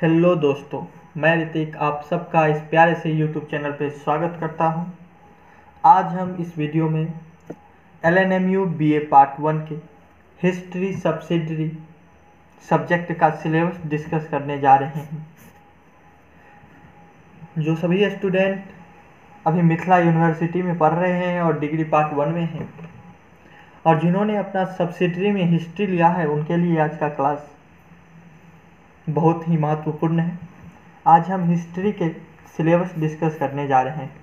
Hello दोस्तों, मैं ऋतिक आप सबका इस प्यारे से यूट्यूब चैनल पे स्वागत करता हूं। आज हम इस वीडियो में LNMU BA पार्ट 1 के हिस्ट्री सब्सिडरी सब्जेक्ट का सिलेबस डिस्कस करने जा रहे हैं। जो सभी स्टूडेंट अभी मिथिला यूनिवर्सिटी में पढ़ रहे हैं और डिग्री पार्ट 1 में हैं और जिन्होंने अपना सब्सिडरी में हिस्ट्री लिया है, उनके लिए आज का क्लास बहुत ही महत्वपूर्ण है। आज हम हिस्ट्री के सिलेबस डिस्कस करने जा रहे हैं।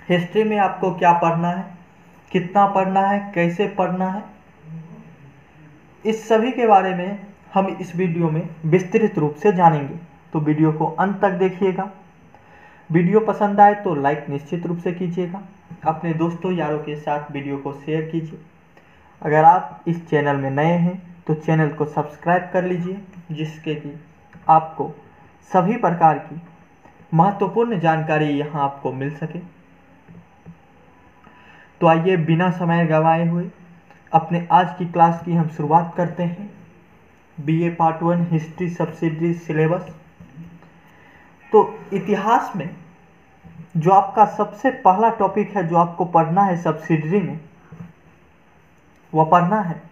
हिस्ट्री में आपको क्या पढ़ना है, कितना पढ़ना है, कैसे पढ़ना है, इस सभी के बारे में हम इस वीडियो में विस्तृत रूप से जानेंगे। तो वीडियो को अंत तक देखिएगा। वीडियो पसंद आए तो लाइक निश्चित रूप से कीजिएगा। अपने दोस्तों यारों के साथ वीडियो को शेयर कीजिए। अगर आप इस चैनल में नए हैं तो चैनल को सब्सक्राइब कर लीजिए, जिसके कि आपको सभी प्रकार की महत्वपूर्ण जानकारी यहाँ आपको मिल सके। तो आइए बिना समय गंवाए हुए अपने आज की क्लास की हम शुरुआत करते हैं। BA part 1 history subsidiary syllabus. तो इतिहास में जो आपका सबसे पहला टॉपिक है जो आपको पढ़ना है सब्सिडरी में, वह पढ़ना है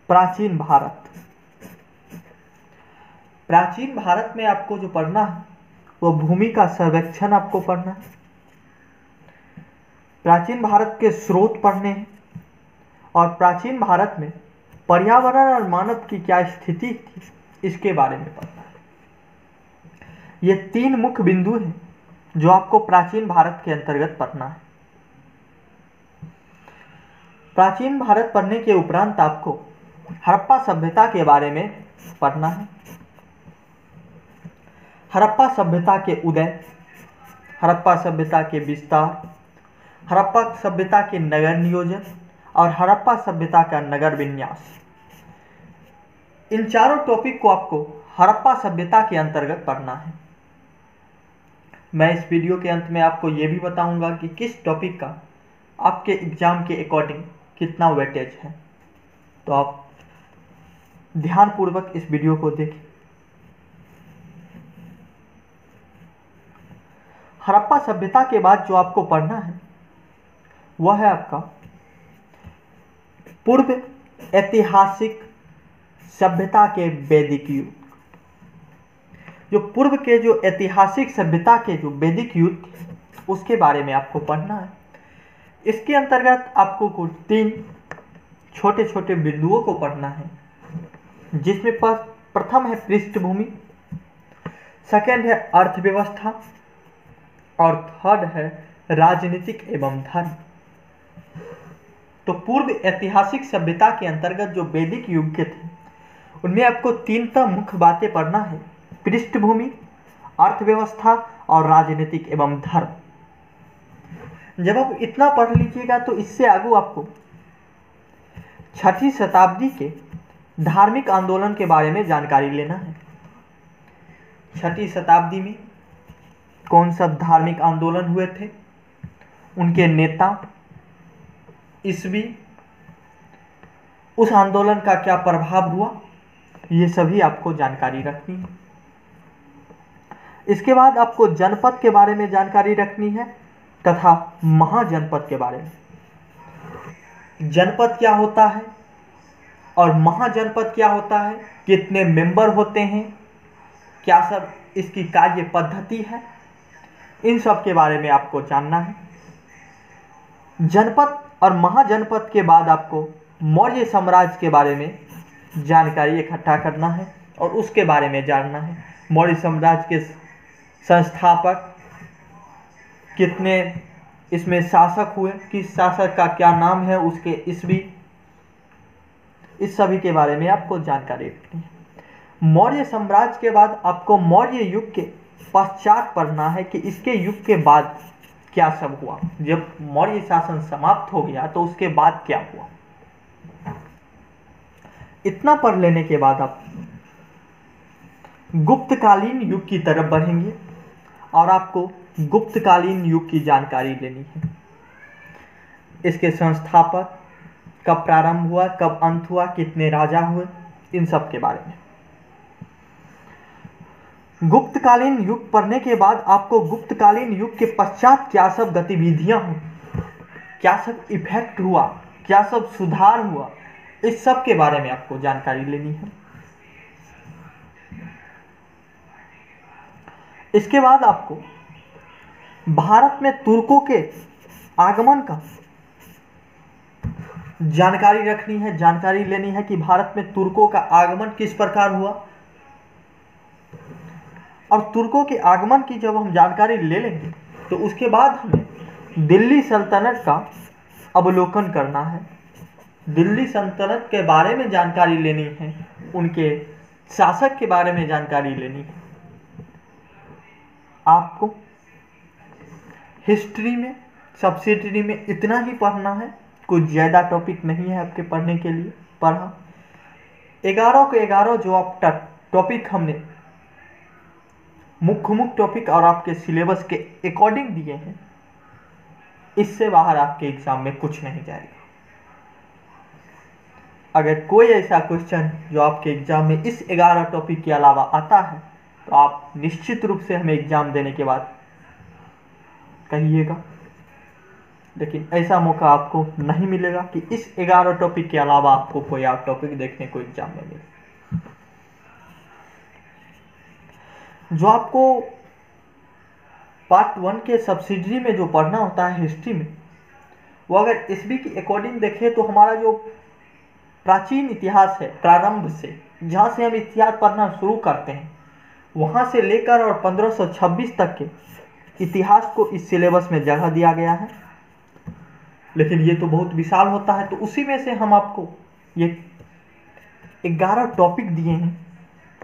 प्राचीन भारत। प्राचीन भारत में आपको जो पढ़ना है वह भूमि का सर्वेक्षण आपको पढ़ना है। प्राचीन भारत के स्रोत पढ़ने हैं और प्राचीन भारत में पर्यावरण और मानव की क्या स्थिति थी, इसके बारे में पढ़ना है। ये तीन मुख्य बिंदु हैं जो आपको प्राचीन भारत के अंतर्गत पढ़ना है। प्राचीन भारत पढ़ने के उपरांत आपको हड़प्पा सभ्यता के बारे में पढ़ना है। हड़प्पा सभ्यता के उदय, हड़प्पा सभ्यता के विस्तार, हड़प्पा सभ्यता के नगर नियोजन और हड़प्पा सभ्यता का नगर विन्यास। इन चारों टॉपिक को आपको हड़प्पा सभ्यता के अंतर्गत पढ़ना है। मैं इस वीडियो के अंत में आपको यह भी बताऊंगा कि किस टॉपिक का आपके एग्जाम के अकॉर्डिंग कितना वेटेज है। तो आप ध्यानपूर्वक इस वीडियो को देखें। हड़प्पा सभ्यता के बाद जो आपको पढ़ना है वह है आपका पूर्व ऐतिहासिक सभ्यता के वैदिक युग। जो पूर्व के जो ऐतिहासिक सभ्यता के जो वैदिक युग थे, उसके बारे में आपको पढ़ना है। इसके अंतर्गत आपको कुल 3 छोटे छोटे बिंदुओं को पढ़ना है, जिसमें प्रथम है पृष्ठभूमि, सेकंड है अर्थव्यवस्था और थर्ड है राजनीतिक एवं धर्म। तो पूर्व ऐतिहासिक सभ्यता के अंतर्गत जो वैदिक युग के थे, उनमें आपको 3 मुख्य बातें पढ़ना है: पृष्ठभूमि, अर्थव्यवस्था और राजनीतिक एवं धर्म। जब आप इतना पढ़ लीजिएगा तो इससे आगे आपको 6ठी शताब्दी के धार्मिक आंदोलन के बारे में जानकारी लेना है। 6ठी शताब्दी में कौन सब धार्मिक आंदोलन हुए थे, उनके नेता, ईस्वी, उस आंदोलन का क्या प्रभाव हुआ, ये सभी आपको जानकारी रखनी है। इसके बाद आपको जनपद के बारे में जानकारी रखनी है तथा महाजनपद के बारे में। जनपद क्या होता है और महाजनपद क्या होता है, कितने मेंबर होते हैं, क्या सब इसकी कार्य पद्धति है, इन सब के बारे में आपको जानना है। जनपद और महाजनपद के बाद आपको मौर्य साम्राज्य के बारे में जानकारी इकट्ठा करना है और उसके बारे में जानना है। मौर्य साम्राज्य के संस्थापक कितने, इसमें शासक हुए, किस शासक का क्या नाम है, उसके ईस्वी, इस सभी के बारे में आपको जानकारी रखनी है। मौर्य साम्राज्य के बाद आपको मौर्य युग के पश्चात पढ़ना है कि इसके युग के बाद क्या सब हुआ। जब मौर्य शासन समाप्त हो गया तो उसके बाद क्या हुआ। इतना पढ़ लेने के बाद आप गुप्तकालीन युग की तरफ बढ़ेंगे और आपको गुप्तकालीन युग की जानकारी लेनी है। इसके संस्थापक, कब प्रारंभ हुआ, कब अंत हुआ, कितने राजा हुए, इन सब के बारे में। गुप्तकालीन युग पढ़ने के बाद आपको गुप्तकालीन युग के पश्चात क्या सब गतिविधियां हुई, क्या सब इफेक्ट हुआ, क्या सब सुधार हुआ, इस सब के बारे में आपको जानकारी लेनी है। इसके बाद आपको भारत में तुर्कों के आगमन का जानकारी रखनी है, जानकारी लेनी है कि भारत में तुर्कों का आगमन किस प्रकार हुआ। और तुर्कों के आगमन की जब हम जानकारी ले लेंगे तो उसके बाद हमें दिल्ली सल्तनत का अवलोकन करना है, दिल्ली सल्तनत के बारे में जानकारी लेनी है, उनके शासक के बारे में जानकारी लेनी है। आपको हिस्ट्री में सब्सिडरी में इतना ही पढ़ना है, कुछ ज़्यादा टॉपिक नहीं है आपके पढ़ने के लिए। पढ़ा 11 के 11 जो आप टॉपिक हमने मुख्य टॉपिक और आपके सिलेबस के अकॉर्डिंग दिए हैं, इससे बाहर आपके एग्जाम में कुछ नहीं जाएगा। अगर कोई ऐसा क्वेश्चन जो आपके एग्जाम में इस 11 टॉपिक के अलावा आता है तो आप निश्चित रूप से हमें एग्जाम देने के बाद कहिएगा, लेकिन ऐसा मौका आपको नहीं मिलेगा कि इस 11 टॉपिक के अलावा आपको कोई और टॉपिक देखने को एग्जाम में मिले। जो आपको पार्ट 1 के सब्सिडरी में जो पढ़ना होता है हिस्ट्री में, वो अगर ईस्वी के अकॉर्डिंग देखें तो हमारा जो प्राचीन इतिहास है, प्रारंभ से जहाँ से हम इतिहास पढ़ना शुरू करते हैं वहाँ से लेकर और 1526 तक के इतिहास को इस सिलेबस में जगह दिया गया है। लेकिन ये तो बहुत विशाल होता है, तो उसी में से हम आपको ये 11 टॉपिक दिए हैं,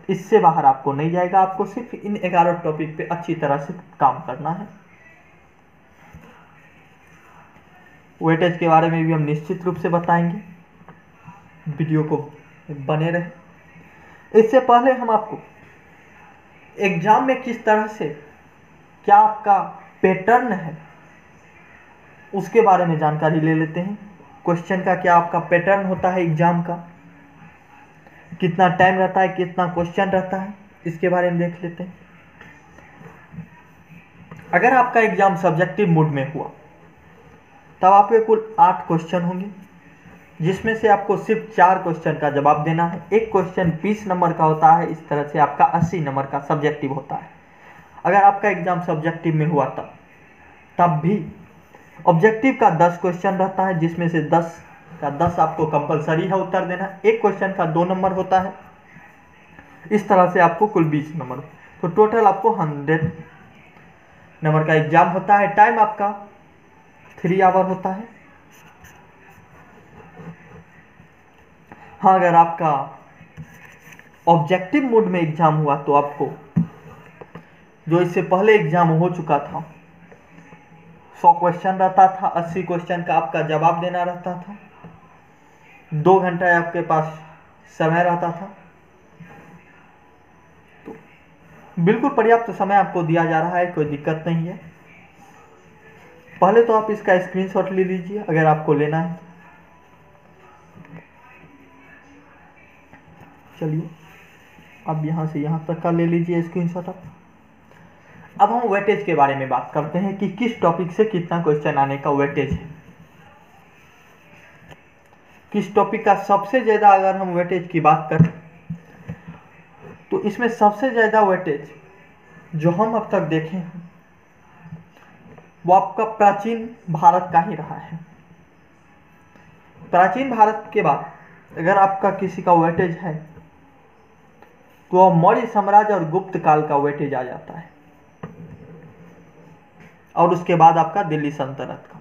इससे बाहर आपको नहीं जाएगा। आपको सिर्फ इन 11 टॉपिक पे अच्छी तरह से काम करना है। वेटेज के बारे में भी हम निश्चित रूप से बताएंगे, वीडियो को बने रहे। इससे पहले हम आपको एग्जाम में किस तरह से क्या आपका पैटर्न है उसके बारे में जानकारी ले लेते हैं। क्वेश्चन का क्या आपका पैटर्न होता है, एग्जाम का कितना टाइम रहता है, कितना क्वेश्चन रहता है, इसके बारे में देख लेते हैं। अगर आपका एग्जाम सब्जेक्टिव मोड में हुआ तब आपके कुल 8 क्वेश्चन होंगे, जिसमें से आपको सिर्फ 4 क्वेश्चन का जवाब देना है। एक क्वेश्चन 20 नंबर का होता है, इस तरह से आपका 80 नंबर का सब्जेक्टिव होता है। अगर आपका एग्जाम सब्जेक्टिव में हुआ तब भी ऑब्जेक्टिव का 10 क्वेश्चन रहता है, जिसमें से 10 का 10 आपको कंपलसरी है उत्तर देना। एक क्वेश्चन का 2 नंबर होता है, इस तरह से आपको कुल 20 नंबर, तो टोटल आपको 100 नंबर का एग्जाम होता है। टाइम आपका 3 आवर होता है। हाँ, अगर आपका ऑब्जेक्टिव मोड में एग्जाम हुआ तो आपको जो इससे पहले एग्जाम हो चुका था 100 क्वेश्चन रहता था, 80 क्वेश्चन का आपका जवाब देना रहता था, 2 घंटा आपके पास समय रहता था। तो बिल्कुल पर्याप्त समय आपको दिया जा रहा है, कोई दिक्कत नहीं है। पहले तो आप इसका स्क्रीनशॉट ले लीजिए अगर आपको लेना है। चलिए अब यहाँ से यहाँ तक का ले लीजिए स्क्रीनशॉट आप। अब हम वेटेज के बारे में बात करते हैं कि किस टॉपिक से कितना क्वेश्चन आने का वेटेज है। किस टॉपिक का सबसे ज़्यादा अगर हम वेटेज की बात करें तो इसमें सबसे ज़्यादा वेटेज जो हम अब तक देखे हैं वो आपका प्राचीन भारत का ही रहा है। प्राचीन भारत के बाद अगर आपका किसी का वेटेज है तो मौर्य साम्राज्य और गुप्त काल का वेटेज आ जाता है, और उसके बाद आपका दिल्ली सल्तनत का।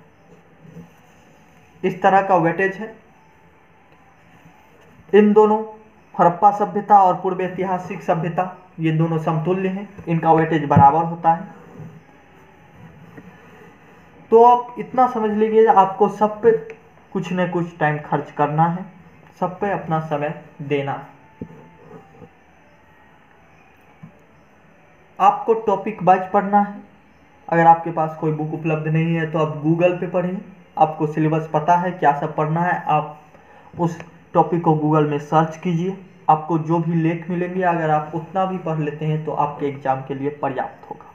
इस तरह का वेटेज है। इन दोनों हड़प्पा सभ्यता और पूर्व ऐतिहासिक सभ्यता ये दोनों समतुल्य हैं, इनका वेटेज बराबर होता है। तो आप इतना समझ लीजिए आपको सब पे कुछ न कुछ टाइम खर्च करना है, सब पे अपना समय देना है। आपको टॉपिक वाइज पढ़ना है। अगर आपके पास कोई बुक उपलब्ध नहीं है तो आप गूगल पे पढ़िए, आपको सिलेबस पता है क्या सब पढ़ना है, आप उस टॉपिक को गूगल में सर्च कीजिए, आपको जो भी लेख मिलेंगे अगर आप उतना भी पढ़ लेते हैं तो आपके एग्जाम के लिए पर्याप्त होगा।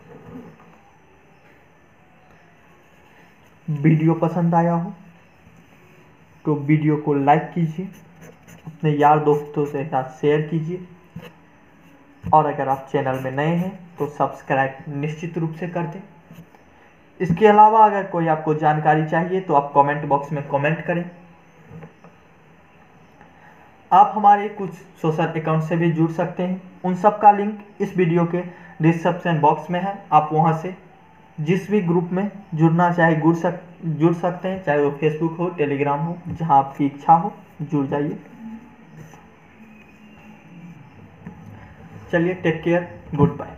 वीडियो पसंद आया हो तो वीडियो को लाइक कीजिए, अपने यार दोस्तों के साथ शेयर कीजिए, और अगर आप चैनल में नए हैं तो सब्सक्राइब निश्चित रूप से कर दें। इसके अलावा अगर कोई आपको जानकारी चाहिए तो आप कमेंट बॉक्स में कमेंट करें। आप हमारे कुछ सोशल अकाउंट से भी जुड़ सकते हैं, उन सब का लिंक इस वीडियो के डिस्क्रिप्शन बॉक्स में है। आप वहां से जिस भी ग्रुप में जुड़ना चाहे जुड़ सकते हैं, चाहे वो फेसबुक हो, टेलीग्राम हो, जहां आपकी इच्छा हो जुड़ जाइए। चलिए, टेक केयर, गुड बाय।